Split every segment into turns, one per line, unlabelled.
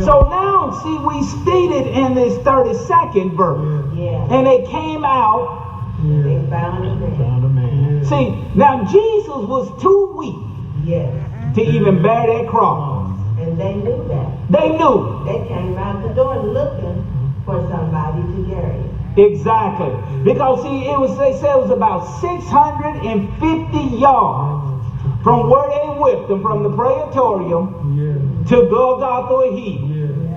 So now, see, we stated in this 32nd verse, and they came out.
They found a man.
See, now Jesus was too weak to even bear that cross.
And they knew that.
They knew.
They came out the door looking for somebody to carry it.
Exactly. Because see, they said it was about 650 yards from where they whipped him, from the Praetorium to Golgotha Heath.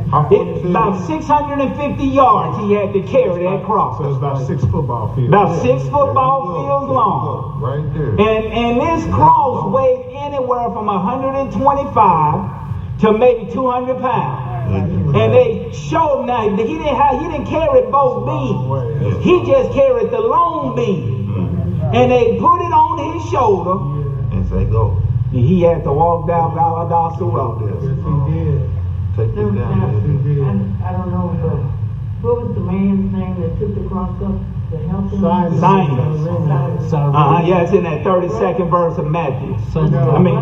About 650 yards he had to carry that cross.
So it's about 6 football fields.
About 6 football fields long.
Right there.
And this cross weighed anywhere from 125 to maybe 200 pounds. And they showed him now he didn't carry both beams. He just carried the long beam. And they put it on his shoulder.
And say go.
And he had to walk down Valdosta Road.
Yes, he did. Take it down.
I don't know, but what was the man's name that took the cross up to help him?
Simon. Yeah, it's in that 32nd verse of Matthew. I mean,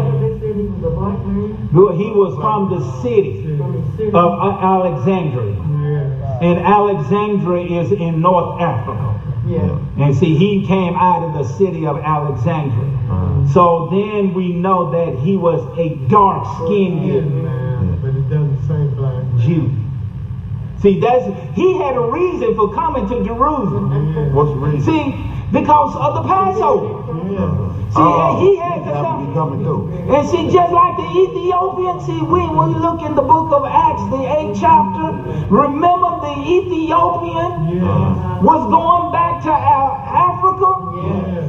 he was from the city of Alexandria. And Alexandria is in North Africa. And see, he came out of the city of Alexandria. So then we know that he was a dark-skinned
but it doesn't say black
Jew. See, he had a reason for coming to Jerusalem.
What's the reason?
See, because of the Passover. See, he had to
come through.
And see, just like the Ethiopian, see, when we look in the book of Acts, the 8th chapter, remember the Ethiopian was going back to Africa?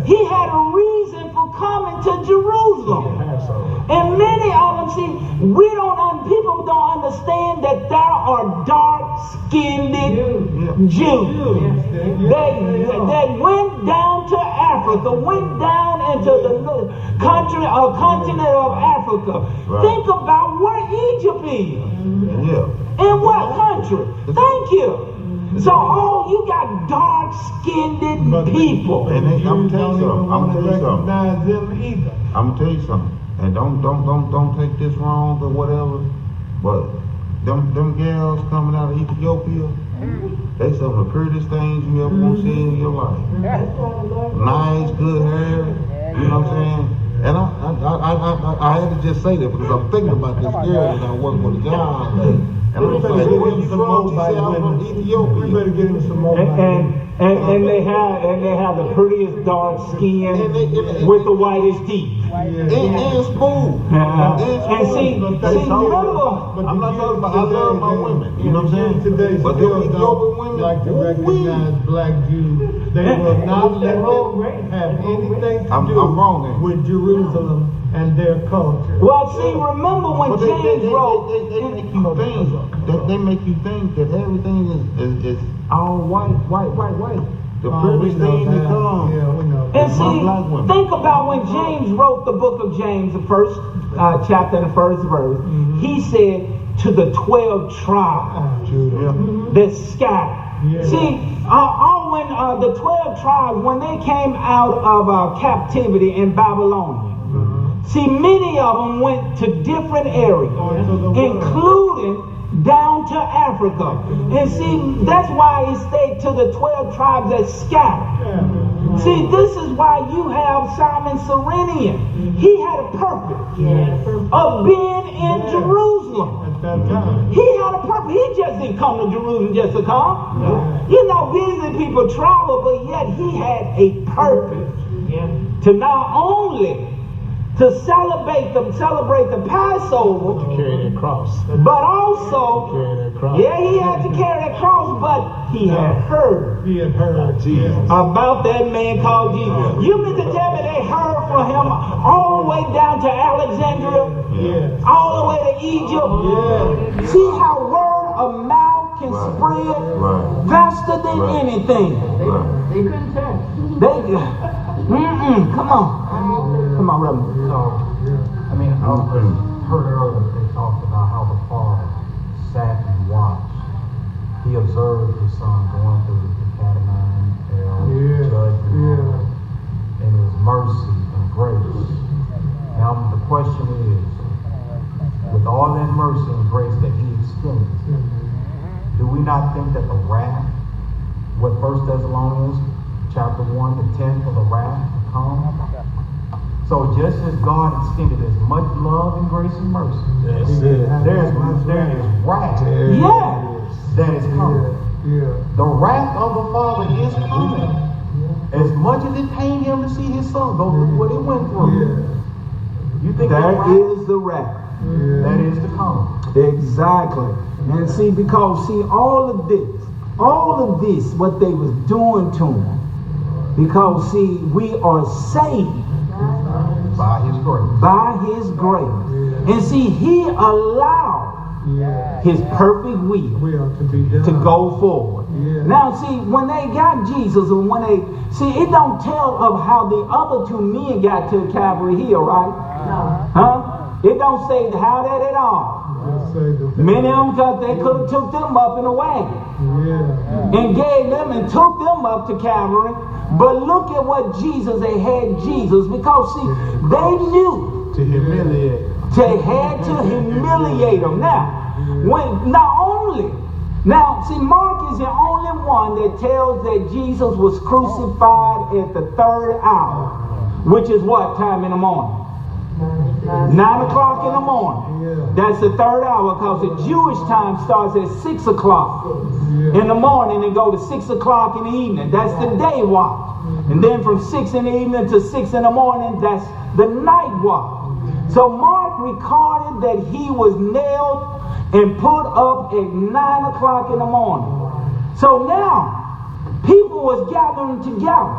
He had a reason for coming to Jerusalem. And many of them, see, people don't understand that there are dark-skinned Jews that went down to Africa, went down into the continent of Africa. Think about where Egypt is. In what country? Thank you. So, you got dark-skinned people.
And I'm telling you something. I'm gonna tell you something. And don't take this wrong or whatever. But them girls coming out of Ethiopia, they some of the prettiest things you ever gonna see in your life. Nice, good hair. You know what I'm saying? And I had to just say that because I'm thinking about this girl and I work with a job. And I'm like, where you from? She said, I'm from Ethiopia.
We better get him some more.
And they have the prettiest dark skin with the whitest teeth.
And smooth.
And see, remember,
I'm not talking about, I love my women. You know what I'm saying?
Today's
but the Ethiopian women
like to recognize black Jews. They will not let them have anything to do with Jerusalem and their culture.
Well, see, remember when James wrote,
they make you think that everything is all white. The prettiest thing to come.
And see, think about when James wrote the book of James, the first chapter and the first verse. He said to the 12 tribes that scattered. See, when the 12 tribes, when they came out of captivity in Babylonia, see, many of them went to different areas, including down to Africa. And see, that's why he stayed to the 12 tribes that scattered. See, this is why you have Simon Cyrenian. He had a purpose of being in Jerusalem. He had a purpose. He just didn't come to Jerusalem just to come. You know, busy people travel, but yet he had a purpose to not only to celebrate the Passover,
To carry the cross.
but also,
Carry that cross.
he had to carry that cross, but he had heard
He had heard Jesus.
about that man called Jesus. You mean to tell me they heard from him all the way down to Alexandria, all the way to Egypt? See how word of mouth can spread faster than anything.
They couldn't tell.
Come on, Reverend.
I mean, I heard earlier that they talked about how the father sat and watched. He observed his son going through the Catamine, judgment, and his mercy and grace. Now, the question is, with with all that mercy and grace that he experienced, do we not think that the wrath, what 1 Thessalonians chapter 1 to 10 for the wrath to come? So just as God extended as much love and grace and mercy, there is wrath that is coming. The wrath of the Father is coming. As much as it pained him to see his son go through what he went through. You think
that is the wrath.
That is to come.
Exactly. And see, because all of this, what they was doing to him, because see, we are saved
by his grace.
By his grace. And see, he allowed his perfect will to go forward. Now see, when they got Jesus, and when they see, it don't tell of how the other two men got to Calvary Hill, right? Huh? It don't say how that at all. Many of them, because they could have took them up in a wagon and gave them and took them up to Calvary. But look at what Jesus, they had Jesus, because see, they knew
to humiliate.
They had to humiliate him. Now, see, Mark is the only one that tells that Jesus was crucified at the 3rd hour, which is what time in the morning? 9 o'clock in the morning. That's the 3rd hour, because the Jewish time starts at 6 o'clock in the morning and go to 6 o'clock in the evening. That's the day watch. And then from 6 in the evening to 6 in the morning, that's the night watch. So Mark recorded that he was nailed and put up at 9 o'clock in the morning. So now, people was gathering together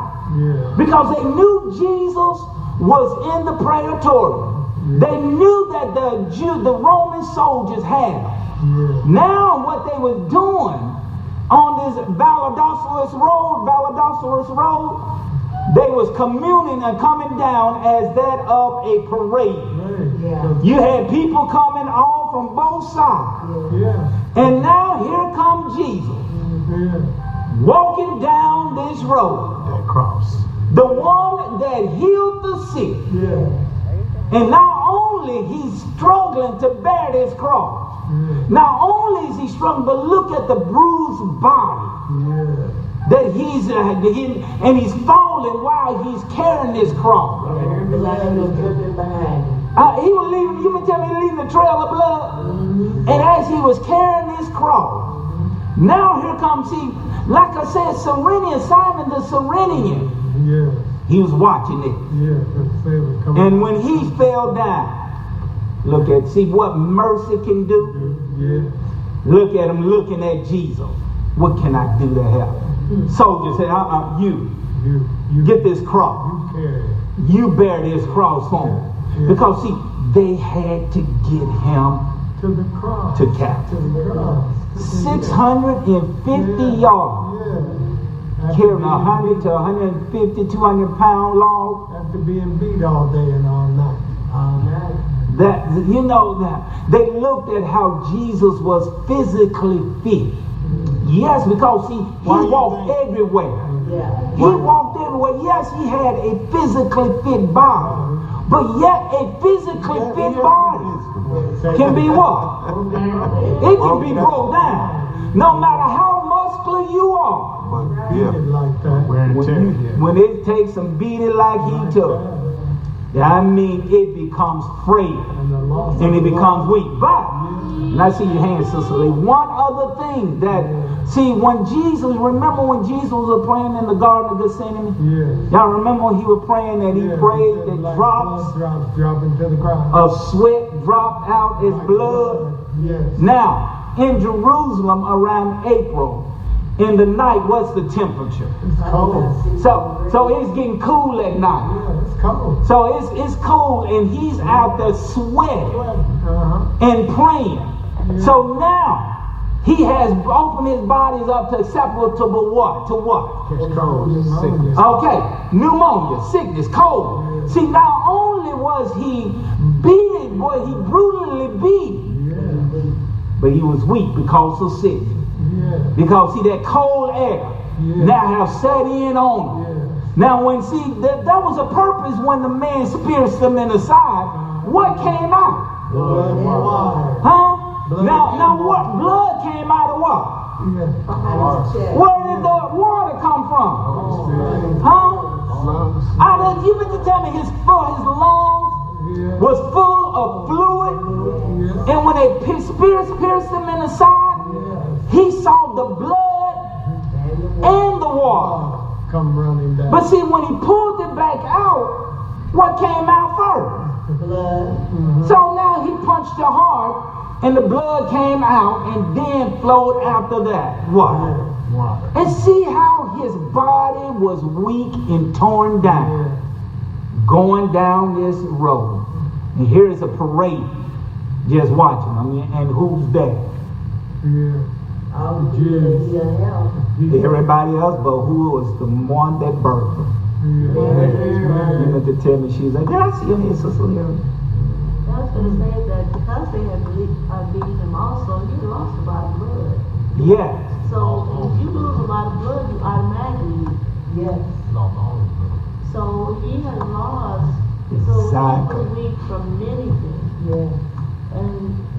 because they knew Jesus was in the praetorium. They knew that the Roman soldiers had him. Now what they was doing on this Valdosaurus Road, they was communing and coming down as that of a parade. You had people coming all from both sides. And now here comes Jesus walking down this road.
That cross.
The one that healed the sick. And not only he's struggling to bear this cross. Not only is he struggling, but look at the bruised body. That he's falling while he's carrying this cross. He was leaving, you can tell me, leaving the trail of blood. And as he was carrying this cross, now here comes he, like I said, Simon the Cyrenian. He was watching it. And when he fell down, see what mercy can do? Look at him looking at Jesus. What can I do to help? Soldier said, you get this cross. You bear this cross for him. Because see, they had to get him
to the cross.
To Calvary. 650 yards. Carrying 100 to 150, 200 pound log.
After being beat all day and all night.
That they looked at how Jesus was physically fit. Yes, because he walked everywhere. He walked everywhere. Yes, he had a physically fit body. But yet a physically fit body can be what? It can be broke down. No matter how muscular you are. When it takes some beating like he took, I mean, it becomes frail and it becomes weak. But, and I see your hand, Sister Lee. One other thing that, remember when Jesus was praying in the Garden of Gethsemane? Y'all remember when he was praying that he prayed that drops of sweat dropped out as blood? Now, in Jerusalem around April, in the night, what's the temperature?
It's cold.
So it's getting cool at night.
It's cold.
So it's cold, and he's out there sweating and praying. So now he has opened his bodies up to acceptable what? To what?
It's cold. Sickness.
Okay, pneumonia, sickness, cold. See, not only was he beaten, boy, he brutally beat, but he was weak because of sickness. Because see, that cold air now have set in on him. Now when that was a purpose when the man pierced him in the side, what came out?
Blood and water.
Huh?
Blood
Now
and
what? Blood came out of what? Where did the water come from? Huh? You mean to tell me his lungs was full of fluid, and when they pierced him in the side, he saw the blood and the water
come running down.
But see, when he pulled it back out, what came out first?
Blood.
So now he punched it hard, and the blood came out, and then flowed after that. What? And see how his body was weak and torn down, going down this road. And here's a parade, just watching. I mean, and who's there?
Oh, Jesus.
Everybody else, but who was the one that birthed him? You meant to tell me, she's like, did I see him here, Sister Larry?
I was going to say that because they had beaten him also, he lost a lot of blood.
Yes.
So if you lose a lot of blood, you automatically, yes. So he had lost, so he was weak from many things. Yes.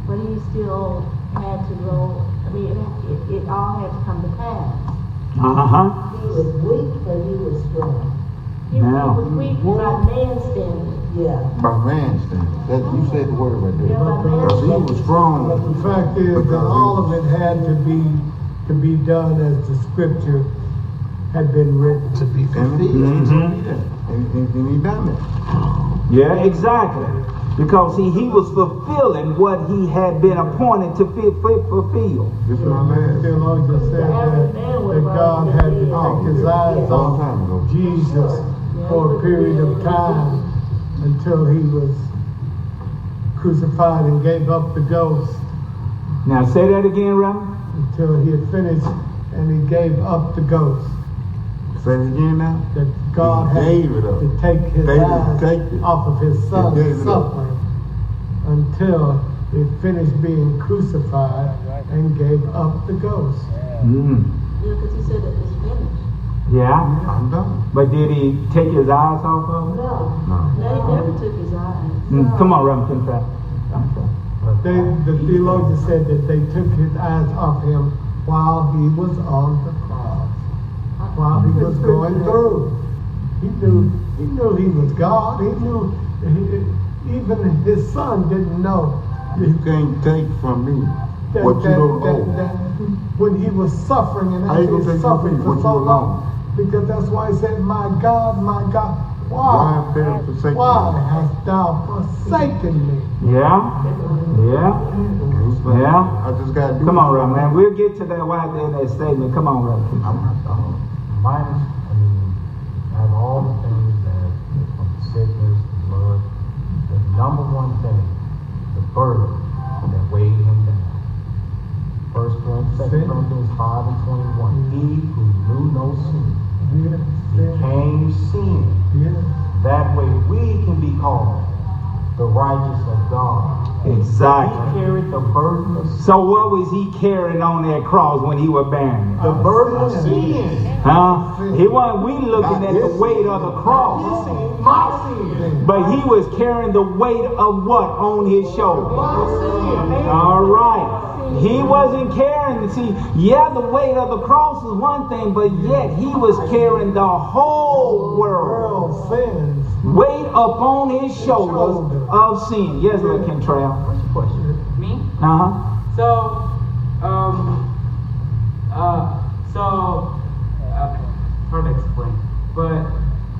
But he still had to go, I mean, it all had to come to pass.
Uh-huh.
He was weak, but he was strong. He
Now.
was weak by man's standard. Yeah.
By man's standard. That, you said the word right there.
Yeah, by man's
Because he was strong.
But the fact is that all of it had to be done as the scripture had been written.
To be fulfilled. And he done it.
Yeah, exactly. Because he was fulfilling what he had been appointed to fulfill.
This is my last.
Theologian said that God had to take his eyes off Jesus for a period of time until he was crucified and gave up the ghost.
Now say that again, Reverend.
Until he had finished and he gave up the ghost.
Say it again now.
That God had to take his eyes off of his son's suffering until he finished being crucified and gave up the ghost.
Yeah, because he said it was finished.
Yeah.
I'm done.
But did he take his eyes off of it?
No, he never took his eyes.
Come on, Reverend Confess.
The theologian said that they took his eyes off him while he was on the cross, while he was going through. He knew he was God. He knew even his son didn't know.
You can't take from me what you don't owe.
When he was suffering and
how you gonna
he
take
suffering
from me
for
what you
so
don't
long, because that's why he said, my God, why hast thou forsaken me?
Yeah.
I just got to do
Come on, Reverend, man. We'll get to that right there in that statement. Come on, Reverend.
Minus, out of all the things that, from the sickness, the blood, the number one thing, the burden that weighed him down. 2 Corinthians 5 and 21. He who knew no sin became sin. That way we can be called the righteous of God.
Exactly.
He carried the burden of sin.
So what was he carrying on that cross when he was bearing it?
The burden of sin.
He wasn't we looking at the weight of the cross.
My sin.
But he was carrying the weight of what on his shoulder?
My sin.
All right. He wasn't carrying, see, the weight of the cross is one thing, but yet he was carrying the whole world.
Sins.
Weight upon his shoulders of sin. Yes, Lord Kentrell.
What's your question? Me?
Uh-huh.
Hard to explain. But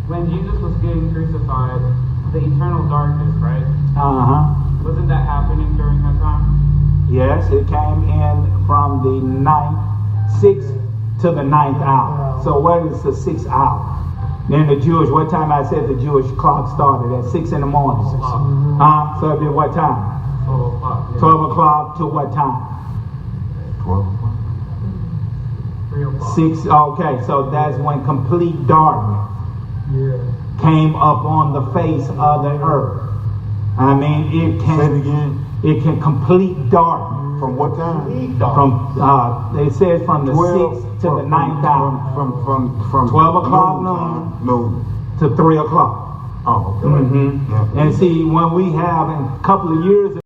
when Jesus was getting crucified, the eternal darkness, right?
Uh-huh.
Wasn't that happening during that time?
Yes, it came in from the 6th to the 9th hour. So what is the 6th hour? Then the Jewish, what time I said the Jewish clock started? At 6 in the morning. So it'd be what time?
12 o'clock. Yeah.
12 o'clock to what time?
12 o'clock.
3 o'clock.
6, okay, so that's when complete darkness came up on the face of the earth. I mean, it
Say it again.
It can complete darkness.
From what time?
From it says from the 6th to the 9th hour.
From
12 o'clock noon
No.
to 3 o'clock.
Oh, okay.
Mm-hmm.
Yeah.
And see, when we have in a couple of years